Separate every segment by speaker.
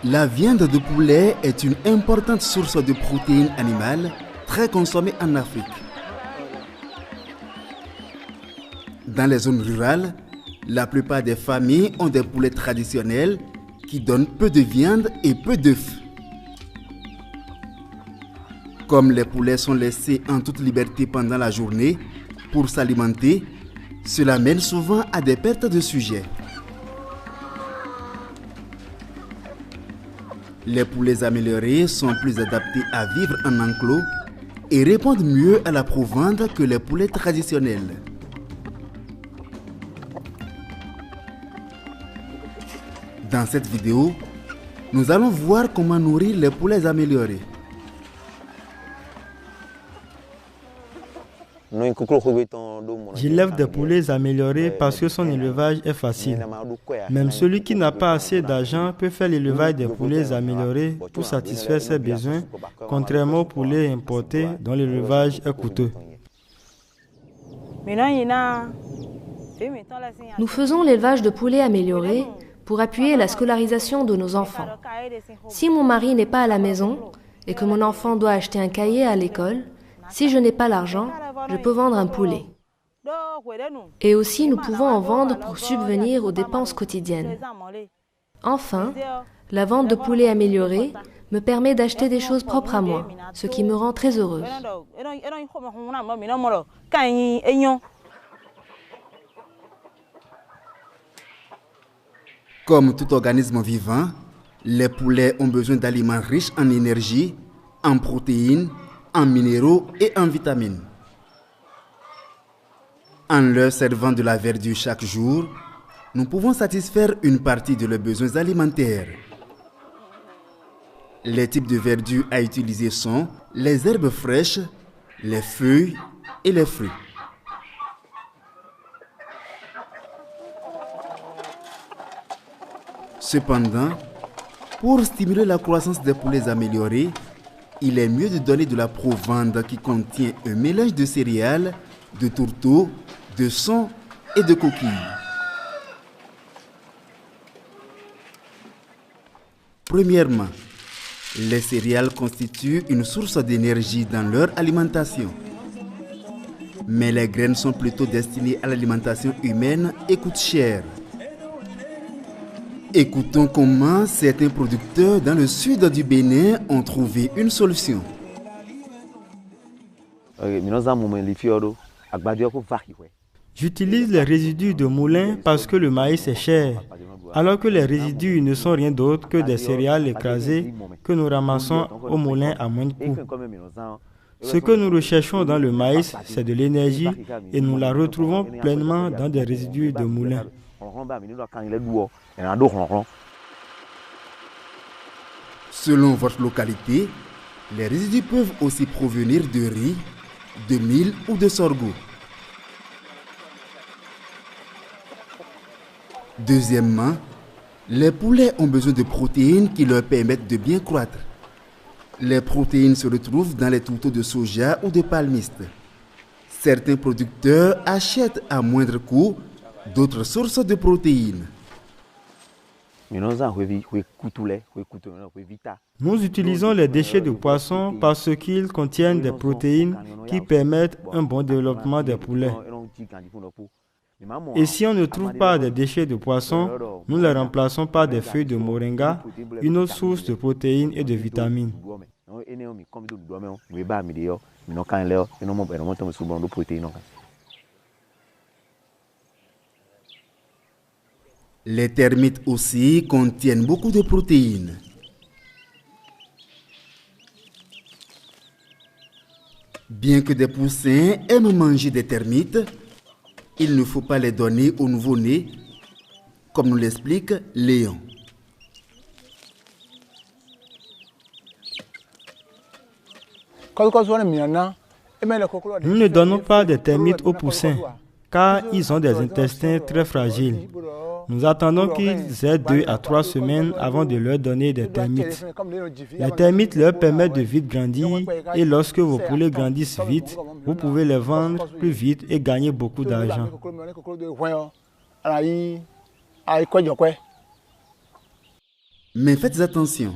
Speaker 1: La viande de poulet est une importante source de protéines animales très consommée en Afrique. Dans les zones rurales, la plupart des familles ont des poulets traditionnels qui donnent peu de viande et peu d'œufs. Comme les poulets sont laissés en toute liberté pendant la journée pour s'alimenter, cela mène souvent à des pertes de sujets. Les poulets améliorés sont plus adaptés à vivre en enclos et répondent mieux à la provende que les poulets traditionnels. Dans cette vidéo, nous allons voir comment nourrir les poulets améliorés.
Speaker 2: J'élève des poulets améliorés parce que son élevage est facile. Même celui qui n'a pas assez d'argent peut faire l'élevage des poulets améliorés pour satisfaire ses besoins, contrairement aux poulets importés dont l'élevage est coûteux.
Speaker 3: Nous faisons l'élevage de poulets améliorés pour appuyer la scolarisation de nos enfants. Si mon mari n'est pas à la maison et que mon enfant doit acheter un cahier à l'école, si je n'ai pas l'argent, je peux vendre un poulet. Et aussi, nous pouvons en vendre pour subvenir aux dépenses quotidiennes. Enfin, la vente de poulets améliorés me permet d'acheter des choses propres à moi, ce qui me rend très heureuse.
Speaker 1: Comme tout organisme vivant, les poulets ont besoin d'aliments riches en énergie, en protéines, en minéraux et en vitamines. En leur servant de la verdure chaque jour, nous pouvons satisfaire une partie de leurs besoins alimentaires. Les types de verdure à utiliser sont les herbes fraîches, les feuilles et les fruits. Cependant, pour stimuler la croissance des poulets améliorés, il est mieux de donner de la provende qui contient un mélange de céréales, de tourteaux, de son et de coquilles. Premièrement, les céréales constituent une source d'énergie dans leur alimentation. Mais les graines sont plutôt destinées à l'alimentation humaine et coûtent cher. Écoutons comment certains producteurs dans le sud du Bénin ont trouvé une solution.
Speaker 2: J'utilise les résidus de moulin parce que le maïs est cher, alors que les résidus ne sont rien d'autre que des céréales écrasées que nous ramassons au moulin à moindre coût. Ce que nous recherchons dans le maïs, c'est de l'énergie et nous la retrouvons pleinement dans des résidus de moulin.
Speaker 1: Selon votre localité, les résidus peuvent aussi provenir de riz, de mil ou de sorgho. Deuxièmement, les poulets ont besoin de protéines qui leur permettent de bien croître. Les protéines se retrouvent dans les tourteaux de soja ou de palmiste. Certains producteurs achètent à moindre coût d'autres sources de protéines.
Speaker 2: Nous utilisons les déchets de poissons parce qu'ils contiennent des protéines qui permettent un bon développement des poulets. Et si on ne trouve pas des déchets de poissons, nous les remplaçons par des feuilles de moringa, une autre source de protéines et de vitamines.
Speaker 1: Les termites aussi contiennent beaucoup de protéines. Bien que des poussins aiment manger des termites, il ne faut pas les donner aux nouveau-nés, comme nous l'explique Léon.
Speaker 2: Nous ne donnons pas des termites aux poussins, car ils ont des intestins très fragiles. Nous attendons qu'ils aient 2 à 3 semaines avant de leur donner des termites. Les termites leur permettent de vite grandir et lorsque vos poulets grandissent vite, vous pouvez les vendre plus vite et gagner beaucoup d'argent.
Speaker 1: Mais faites attention.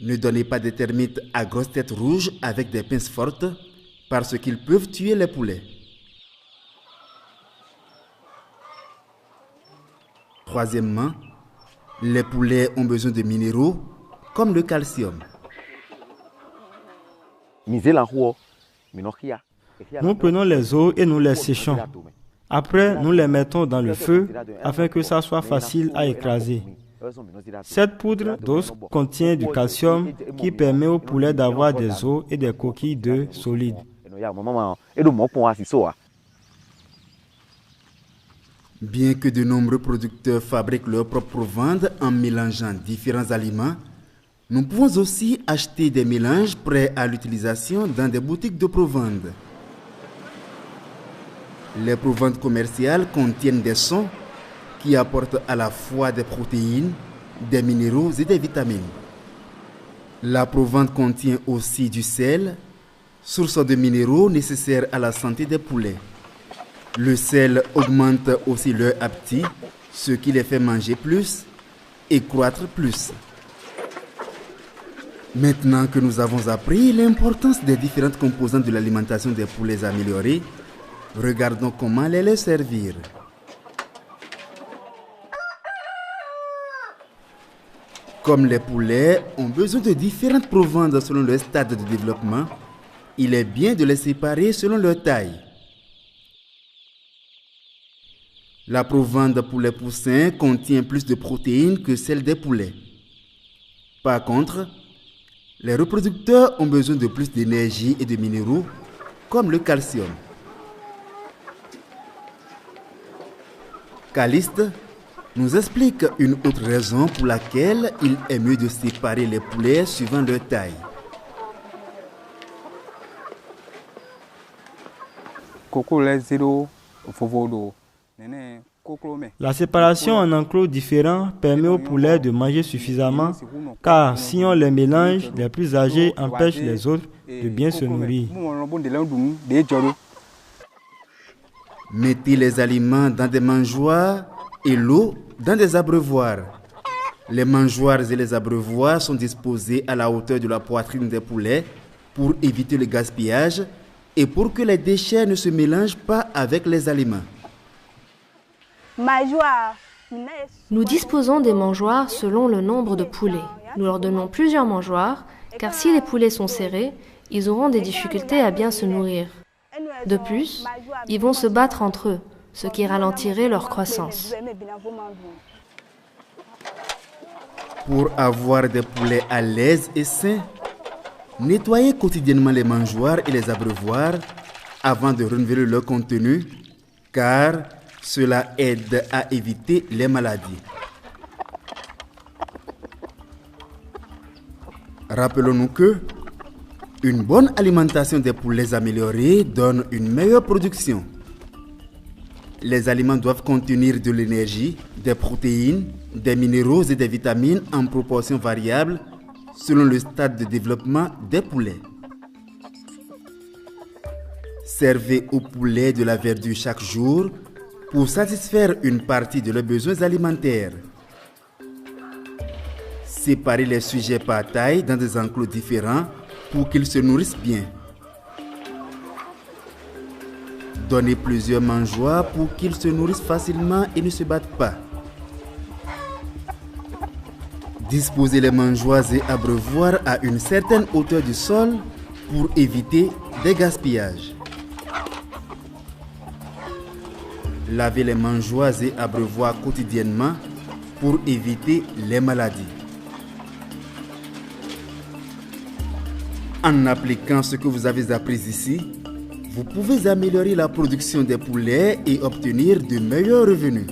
Speaker 1: Ne donnez pas des termites à grosse tête rouge avec des pinces fortes parce qu'ils peuvent tuer les poulets. Troisièmement, les poulets ont besoin de minéraux comme le calcium.
Speaker 2: Nous prenons les os et nous les séchons. Après, nous les mettons dans le feu afin que ça soit facile à écraser. Cette poudre d'os contient du calcium qui permet aux poulets d'avoir des os et des coquilles d'œufs solides.
Speaker 1: Bien que de nombreux producteurs fabriquent leur propre provende en mélangeant différents aliments, nous pouvons aussi acheter des mélanges prêts à l'utilisation dans des boutiques de provende. Les provendes commerciales contiennent des sons qui apportent à la fois des protéines, des minéraux et des vitamines. La provende contient aussi du sel, source de minéraux nécessaires à la santé des poulets. Le sel augmente aussi leur appétit, ce qui les fait manger plus et croître plus. Maintenant que nous avons appris l'importance des différentes composantes de l'alimentation des poulets améliorés, regardons comment les servir. Comme les poulets ont besoin de différentes provendes selon leur stade de développement, il est bien de les séparer selon leur taille. La provende pour les poussins contient plus de protéines que celle des poulets. Par contre, les reproducteurs ont besoin de plus d'énergie et de minéraux, comme le calcium. Caliste nous explique une autre raison pour laquelle il est mieux de séparer les poulets suivant leur taille.
Speaker 2: La séparation en enclos différents permet aux poulets de manger suffisamment, car si on les mélange, les plus âgés empêchent les autres de bien se nourrir.
Speaker 1: Mettez les aliments dans des mangeoires et l'eau dans des abreuvoirs. Les mangeoires et les abreuvoirs sont disposés à la hauteur de la poitrine des poulets pour éviter le gaspillage et pour que les déchets ne se mélangent pas avec les aliments.
Speaker 3: Nous disposons des mangeoires selon le nombre de poulets. Nous leur donnons plusieurs mangeoires, car si les poulets sont serrés, ils auront des difficultés à bien se nourrir. De plus, ils vont se battre entre eux, ce qui ralentirait leur croissance.
Speaker 1: Pour avoir des poulets à l'aise et sains, nettoyez quotidiennement les mangeoires et les abreuvoirs avant de renouveler leur contenu, car cela aide à éviter les maladies. Rappelons-nous que une bonne alimentation des poulets améliorés donne une meilleure production. Les aliments doivent contenir de l'énergie, des protéines, des minéraux et des vitamines en proportion variable selon le stade de développement des poulets. Servez aux poulets de la verdure chaque jour pour satisfaire une partie de leurs besoins alimentaires. Séparez les sujets par taille dans des enclos différents pour qu'ils se nourrissent bien. Donnez plusieurs mangeoires pour qu'ils se nourrissent facilement et ne se battent pas. Disposez les mangeoires et abreuvoirs à une certaine hauteur du sol pour éviter des gaspillages. Lavez les mangeoires et abreuvoirs quotidiennement pour éviter les maladies. En appliquant ce que vous avez appris ici, vous pouvez améliorer la production des poulets et obtenir de meilleurs revenus.